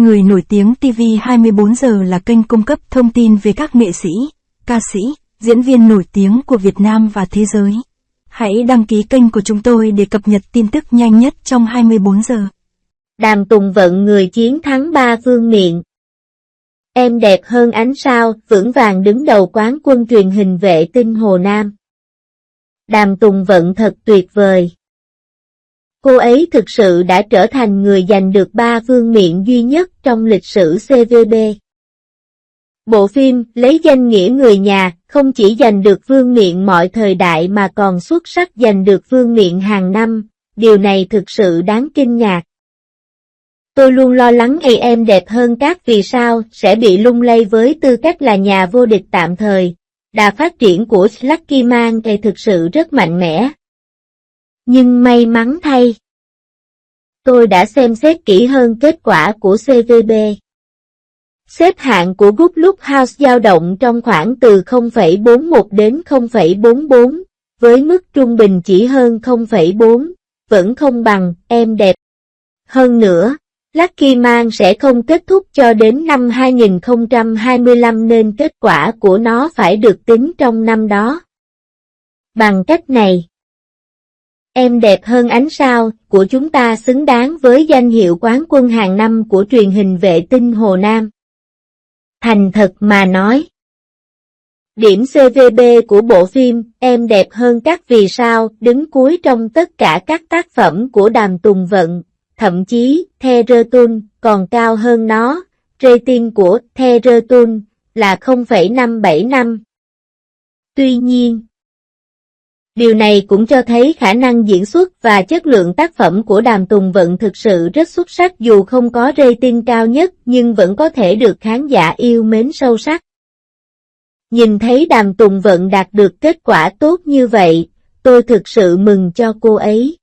Người nổi tiếng TV 24 giờ là kênh cung cấp thông tin về các nghệ sĩ, ca sĩ, diễn viên nổi tiếng của Việt Nam và thế giới. Hãy đăng ký kênh của chúng tôi để cập nhật tin tức nhanh nhất trong 24 giờ. Đàm Tùng Vận người chiến thắng 3 vương miện. Em đẹp hơn ánh sao, vững vàng đứng đầu quán quân truyền hình vệ tinh Hồ Nam. Đàm Tùng Vận thật tuyệt vời. Cô ấy thực sự đã trở thành người giành được 3 vương miện duy nhất trong lịch sử CVB. Bộ phim lấy danh nghĩa người nhà không chỉ giành được vương miện mọi thời đại mà còn xuất sắc giành được vương miện hàng năm, điều này thực sự đáng kinh ngạc. Tôi luôn lo lắng em đẹp hơn các vì sao sẽ bị lung lay với tư cách là nhà vô địch tạm thời. Đà phát triển của Lucky Man thực sự rất mạnh mẽ. Nhưng may mắn thay, tôi đã xem xét kỹ hơn kết quả của CVB. Xếp hạng của Good Look House dao động trong khoảng từ 0,41 đến 0,44, với mức trung bình chỉ hơn 0,4, vẫn không bằng em đẹp. Hơn nữa, Lucky Man sẽ không kết thúc cho đến năm 2025 nên kết quả của nó phải được tính trong năm đó. Bằng cách này, em đẹp hơn ánh sao của chúng ta xứng đáng với danh hiệu quán quân hàng năm của truyền hình vệ tinh Hồ Nam. Thành thật mà nói, điểm CVB của bộ phim Em đẹp hơn các vì sao đứng cuối trong tất cả các tác phẩm của Đàm Tùng Vận, thậm chí Theraton còn cao hơn nó, rating của Theraton là 0,575. Tuy nhiên, điều này cũng cho thấy khả năng diễn xuất và chất lượng tác phẩm của Đàm Tùng Vận thực sự rất xuất sắc dù không có rating cao nhất nhưng vẫn có thể được khán giả yêu mến sâu sắc. Nhìn thấy Đàm Tùng Vận đạt được kết quả tốt như vậy, tôi thực sự mừng cho cô ấy.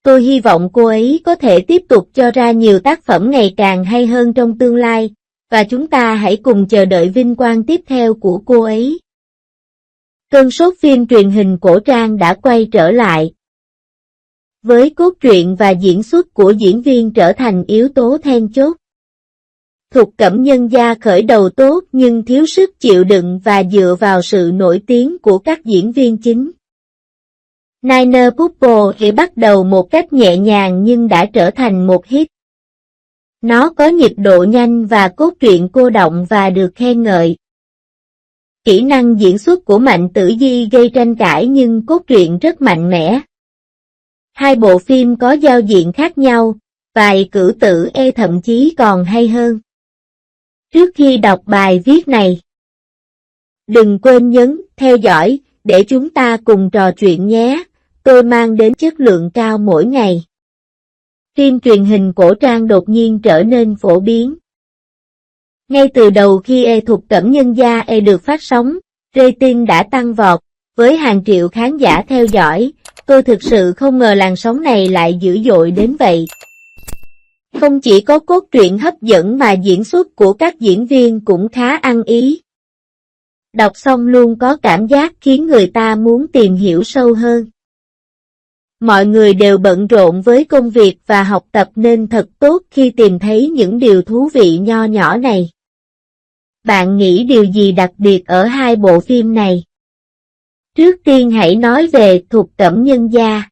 Tôi hy vọng cô ấy có thể tiếp tục cho ra nhiều tác phẩm ngày càng hay hơn trong tương lai, và chúng ta hãy cùng chờ đợi vinh quang tiếp theo của cô ấy. Cơn sốt phim truyền hình cổ trang đã quay trở lại. Với cốt truyện và diễn xuất của diễn viên trở thành yếu tố then chốt. Thục Cẩm Nhân Gia khởi đầu tốt nhưng thiếu sức chịu đựng và dựa vào sự nổi tiếng của các diễn viên chính. Niner Purple thì bắt đầu một cách nhẹ nhàng nhưng đã trở thành một hit. Nó có nhịp độ nhanh và cốt truyện cô đọng và được khen ngợi. Kỹ năng diễn xuất của Mạnh Tử Di gây tranh cãi nhưng cốt truyện rất mạnh mẽ. Hai bộ phim có giao diện khác nhau, vài cử tử thậm chí còn hay hơn. Trước khi đọc bài viết này, đừng quên nhấn theo dõi để chúng ta cùng trò chuyện nhé, tôi mang đến chất lượng cao mỗi ngày. Phim truyền hình cổ trang đột nhiên trở nên phổ biến. Ngay từ đầu khi Thục Cẩm Nhân Gia được phát sóng, rating đã tăng vọt, với hàng triệu khán giả theo dõi, tôi thực sự không ngờ làn sóng này lại dữ dội đến vậy. Không chỉ có cốt truyện hấp dẫn mà diễn xuất của các diễn viên cũng khá ăn ý. Đọc xong luôn có cảm giác khiến người ta muốn tìm hiểu sâu hơn. Mọi người đều bận rộn với công việc và học tập nên thật tốt khi tìm thấy những điều thú vị nho nhỏ này. Bạn nghĩ điều gì đặc biệt ở hai bộ phim này? Trước tiên hãy nói về Thục Cẩm Nhân Gia.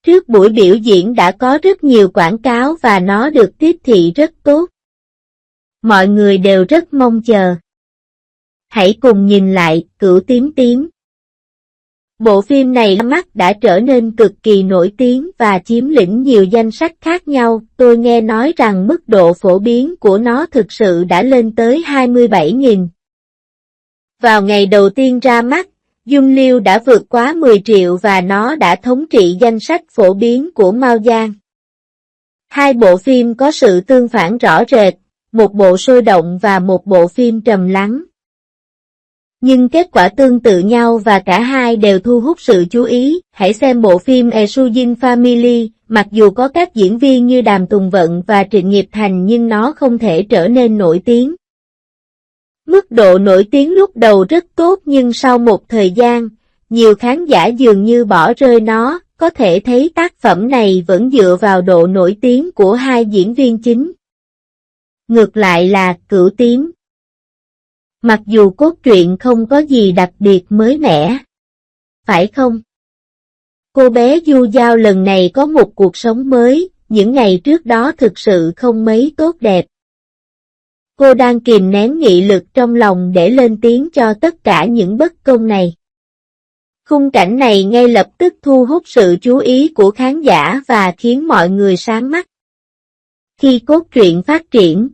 Trước buổi biểu diễn đã có rất nhiều quảng cáo và nó được tiếp thị rất tốt. Mọi người đều rất mong chờ. Hãy cùng nhìn lại Cửu Tím Tím. Bộ phim này mắt đã trở nên cực kỳ nổi tiếng và chiếm lĩnh nhiều danh sách khác nhau. Tôi nghe nói rằng mức độ phổ biến của nó thực sự đã lên tới 27.000. Vào ngày đầu tiên ra mắt, dung lưu đã vượt quá 10 triệu và nó đã thống trị danh sách phổ biến của Mao Giang. Hai bộ phim có sự tương phản rõ rệt, một bộ sôi động và một bộ phim trầm lắng. Nhưng kết quả tương tự nhau và cả hai đều thu hút sự chú ý. Hãy xem bộ phim Sujin Family, mặc dù có các diễn viên như Đàm Tùng Vận và Trịnh Nghiệp Thành nhưng nó không thể trở nên nổi tiếng. Mức độ nổi tiếng lúc đầu rất tốt nhưng sau một thời gian, nhiều khán giả dường như bỏ rơi nó, có thể thấy tác phẩm này vẫn dựa vào độ nổi tiếng của hai diễn viên chính. Ngược lại là Cửu Tím. Mặc dù cốt truyện không có gì đặc biệt mới mẻ. Phải không? Cô bé Du Giao lần này có một cuộc sống mới, những ngày trước đó thực sự không mấy tốt đẹp. Cô đang kìm nén nghị lực trong lòng để lên tiếng cho tất cả những bất công này. Khung cảnh này ngay lập tức thu hút sự chú ý của khán giả và khiến mọi người sáng mắt. Khi cốt truyện phát triển,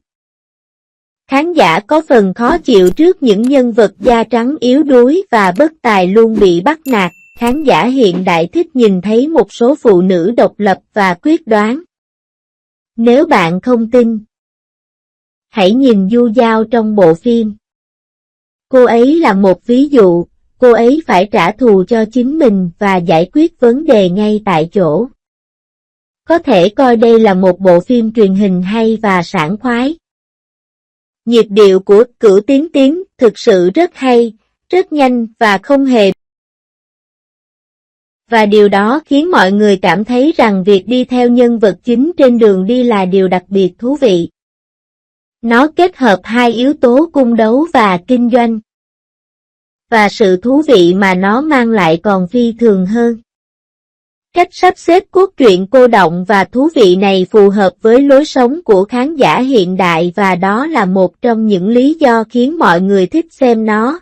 khán giả có phần khó chịu trước những nhân vật da trắng yếu đuối và bất tài luôn bị bắt nạt. Khán giả hiện đại thích nhìn thấy một số phụ nữ độc lập và quyết đoán. Nếu bạn không tin, hãy nhìn Du Giao trong bộ phim. Cô ấy là một ví dụ, cô ấy phải trả thù cho chính mình và giải quyết vấn đề ngay tại chỗ. Có thể coi đây là một bộ phim truyền hình hay và sảng khoái. Nhịp điệu của Cửu Tím thực sự rất hay, rất nhanh và không hề. Và điều đó khiến mọi người cảm thấy rằng việc đi theo nhân vật chính trên đường đi là điều đặc biệt thú vị. Nó kết hợp hai yếu tố cung đấu và kinh doanh. Và sự thú vị mà nó mang lại còn phi thường hơn. Cách sắp xếp cốt truyện cô đọng và thú vị này phù hợp với lối sống của khán giả hiện đại và đó là một trong những lý do khiến mọi người thích xem nó.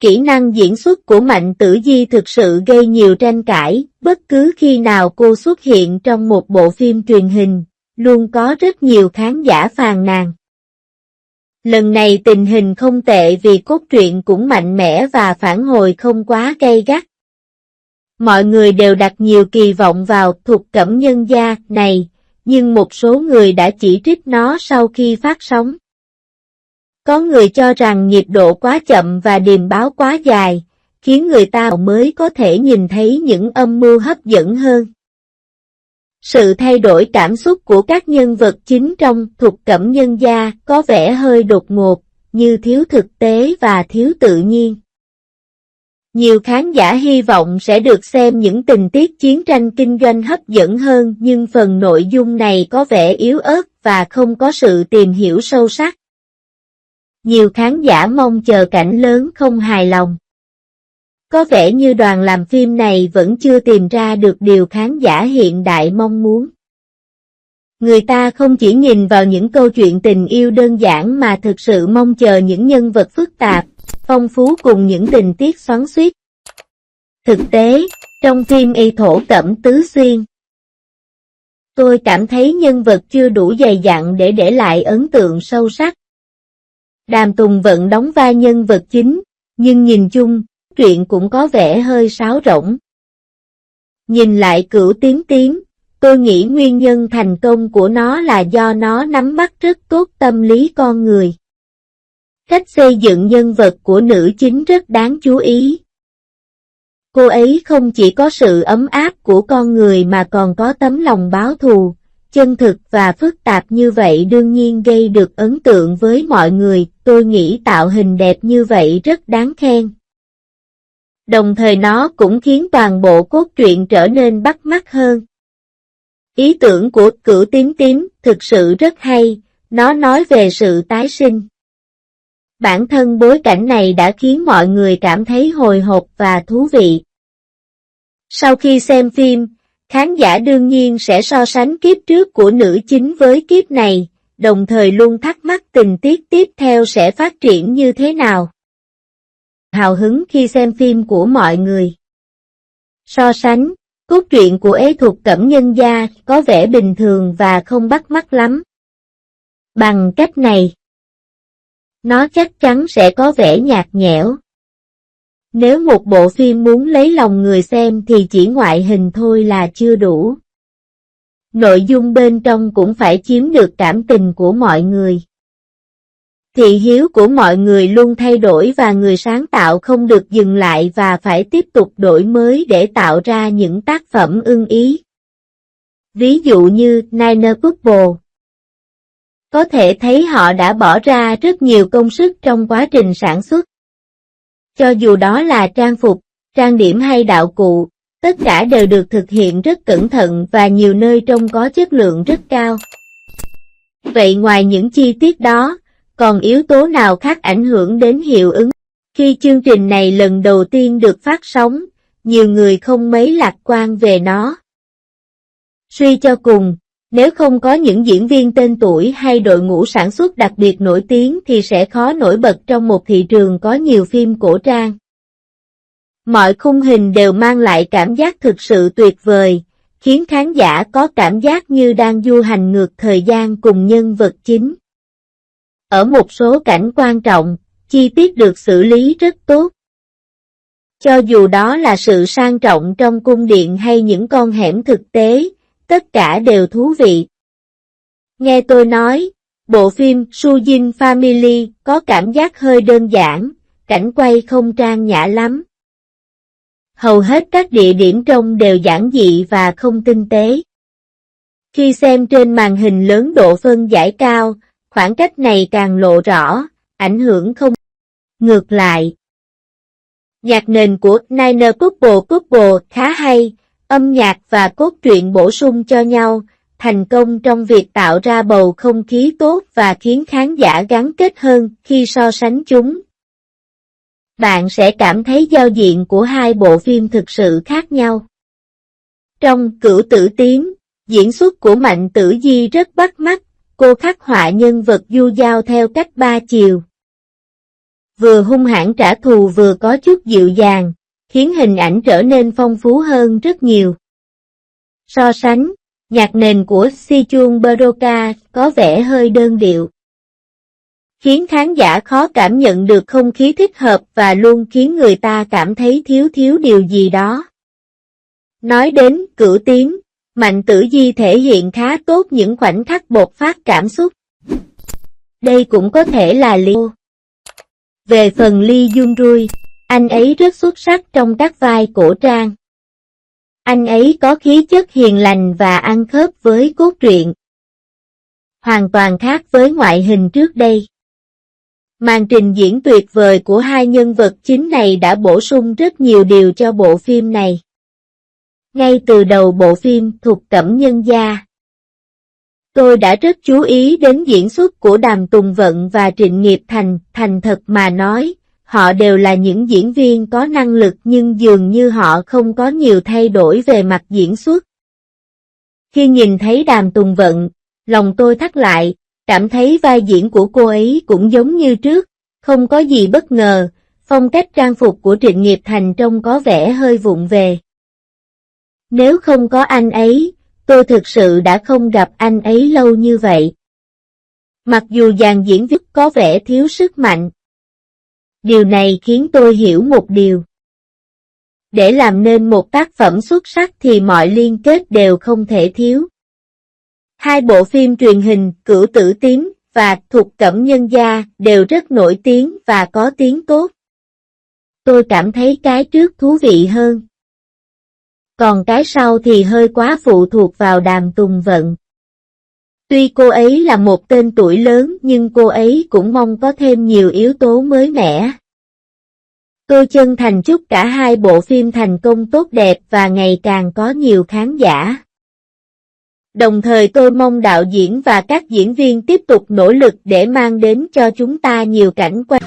Kỹ năng diễn xuất của Mạnh Tử Di thực sự gây nhiều tranh cãi, bất cứ khi nào cô xuất hiện trong một bộ phim truyền hình, luôn có rất nhiều khán giả phàn nàn. Lần này tình hình không tệ vì cốt truyện cũng mạnh mẽ và phản hồi không quá gay gắt. Mọi người đều đặt nhiều kỳ vọng vào Thục Cẩm Nhân Gia này, nhưng một số người đã chỉ trích nó sau khi phát sóng. Có người cho rằng nhịp độ quá chậm và điềm báo quá dài, khiến người ta mới có thể nhìn thấy những âm mưu hấp dẫn hơn. Sự thay đổi cảm xúc của các nhân vật chính trong Thục Cẩm Nhân Gia có vẻ hơi đột ngột, như thiếu thực tế và thiếu tự nhiên. Nhiều khán giả hy vọng sẽ được xem những tình tiết chiến tranh kinh doanh hấp dẫn hơn nhưng phần nội dung này có vẻ yếu ớt và không có sự tìm hiểu sâu sắc. Nhiều khán giả mong chờ cảnh lớn không hài lòng. Có vẻ như đoàn làm phim này vẫn chưa tìm ra được điều khán giả hiện đại mong muốn. Người ta không chỉ nhìn vào những câu chuyện tình yêu đơn giản mà thực sự mong chờ những nhân vật phức tạp, phong phú cùng những tình tiết xoắn xuýt. Thực tế, trong phim Y Thổ Cẩm Tứ Xuyên, tôi cảm thấy nhân vật chưa đủ dày dặn để để lại ấn tượng sâu sắc. Đàm Tùng Vận đóng vai nhân vật chính, nhưng nhìn chung, truyện cũng có vẻ hơi sáo rỗng. Nhìn lại Cửu Tím, tôi nghĩ nguyên nhân thành công của nó là do nó nắm bắt rất tốt tâm lý con người. Cách xây dựng nhân vật của nữ chính rất đáng chú ý. Cô ấy không chỉ có sự ấm áp của con người mà còn có tấm lòng báo thù, chân thực và phức tạp như vậy đương nhiên gây được ấn tượng với mọi người, tôi nghĩ tạo hình đẹp như vậy rất đáng khen. Đồng thời nó cũng khiến toàn bộ cốt truyện trở nên bắt mắt hơn. Ý tưởng của Cửu Tím thực sự rất hay, nó nói về sự tái sinh. Bản thân bối cảnh này đã khiến mọi người cảm thấy hồi hộp và thú vị. Sau khi xem phim, khán giả đương nhiên sẽ so sánh kiếp trước của nữ chính với kiếp này, đồng thời luôn thắc mắc tình tiết tiếp theo sẽ phát triển như thế nào. Hào hứng khi xem phim của mọi người. So sánh, cốt truyện của Thục Cẩm Nhân Gia có vẻ bình thường và không bắt mắt lắm. Bằng cách này, nó chắc chắn sẽ có vẻ nhạt nhẽo. Nếu một bộ phim muốn lấy lòng người xem thì chỉ ngoại hình thôi là chưa đủ. Nội dung bên trong cũng phải chiếm được cảm tình của mọi người. Thị hiếu của mọi người luôn thay đổi và người sáng tạo không được dừng lại và phải tiếp tục đổi mới để tạo ra những tác phẩm ưng ý. Ví dụ như Niner Couple. Có thể thấy họ đã bỏ ra rất nhiều công sức trong quá trình sản xuất. Cho dù đó là trang phục, trang điểm hay đạo cụ, Tất cả đều được thực hiện rất cẩn thận và nhiều nơi trông có chất lượng rất cao. Vậy ngoài những chi tiết đó, còn yếu tố nào khác ảnh hưởng đến hiệu ứng? Khi chương trình này lần đầu tiên được phát sóng, nhiều người không mấy lạc quan về nó. Suy cho cùng, nếu không có những diễn viên tên tuổi hay đội ngũ sản xuất đặc biệt nổi tiếng thì sẽ khó nổi bật trong một thị trường có nhiều phim cổ trang. Mọi khung hình đều mang lại cảm giác thực sự tuyệt vời, khiến khán giả có cảm giác như đang du hành ngược thời gian cùng nhân vật chính. Ở một số cảnh quan trọng, chi tiết được xử lý rất tốt. Cho dù đó là sự sang trọng trong cung điện hay những con hẻm thực tế, tất cả đều thú vị. Nghe tôi nói, bộ phim Sujin Family có cảm giác hơi đơn giản, cảnh quay không trang nhã lắm. Hầu hết các địa điểm trông đều giản dị và không tinh tế. Khi xem trên màn hình lớn độ phân giải cao, khoảng cách này càng lộ rõ, ảnh hưởng không. Ngược lại, nhạc nền của Nine Couple khá hay, âm nhạc và cốt truyện bổ sung cho nhau, thành công trong việc tạo ra bầu không khí tốt và khiến khán giả gắn kết hơn khi so sánh chúng. Bạn sẽ cảm thấy giao diện của hai bộ phim thực sự khác nhau. Trong Cửu Tử Tím, diễn xuất của Mạnh Tử Di rất bắt mắt, cô khắc họa nhân vật du dao theo cách ba chiều. Vừa hung hãn trả thù vừa có chút dịu dàng, khiến hình ảnh trở nên phong phú hơn rất nhiều. So sánh, nhạc nền của Sichun Baroka có vẻ hơi đơn điệu, khiến khán giả khó cảm nhận được không khí thích hợp và luôn khiến người ta cảm thấy thiếu điều gì đó. Nói đến Cửu Tím, Mạnh Tử Di thể hiện khá tốt những khoảnh khắc bộc phát cảm xúc. Đây cũng có thể là lý do. Về phần Lee Jung-rui, anh ấy rất xuất sắc trong các vai cổ trang. Anh ấy có khí chất hiền lành và ăn khớp với cốt truyện. Hoàn toàn khác với ngoại hình trước đây. Màn trình diễn tuyệt vời của hai nhân vật chính này đã bổ sung rất nhiều điều cho bộ phim này. Ngay từ đầu bộ phim Thục Cẩm Nhân Gia, tôi đã rất chú ý đến diễn xuất của Đàm Tùng Vận và Trịnh Nghiệp Thành. Thành thật mà nói, họ đều là những diễn viên có năng lực nhưng dường như họ không có nhiều thay đổi về mặt diễn xuất. Khi nhìn thấy Đàm Tùng Vận, lòng tôi thắt lại, cảm thấy vai diễn của cô ấy cũng giống như trước, không có gì bất ngờ, phong cách trang phục của Trịnh Nghiệp Thành trông có vẻ hơi vụng về. Nếu không có anh ấy, tôi thực sự đã không gặp anh ấy lâu như vậy. Mặc dù dàn diễn viên có vẻ thiếu sức mạnh. Điều này khiến tôi hiểu một điều. Để làm nên một tác phẩm xuất sắc thì mọi liên kết đều không thể thiếu. Hai bộ phim truyền hình Cửu Tử Tím và Thục Cẩm Nhân Gia đều rất nổi tiếng và có tiếng tốt. Tôi cảm thấy cái trước thú vị hơn. Còn cái sau thì hơi quá phụ thuộc vào Đàm Tùng Vận. Tuy cô ấy là một tên tuổi lớn nhưng cô ấy cũng mong có thêm nhiều yếu tố mới mẻ. Tôi chân thành chúc cả hai bộ phim thành công tốt đẹp và ngày càng có nhiều khán giả. Đồng thời tôi mong đạo diễn và các diễn viên tiếp tục nỗ lực để mang đến cho chúng ta nhiều cảnh quay.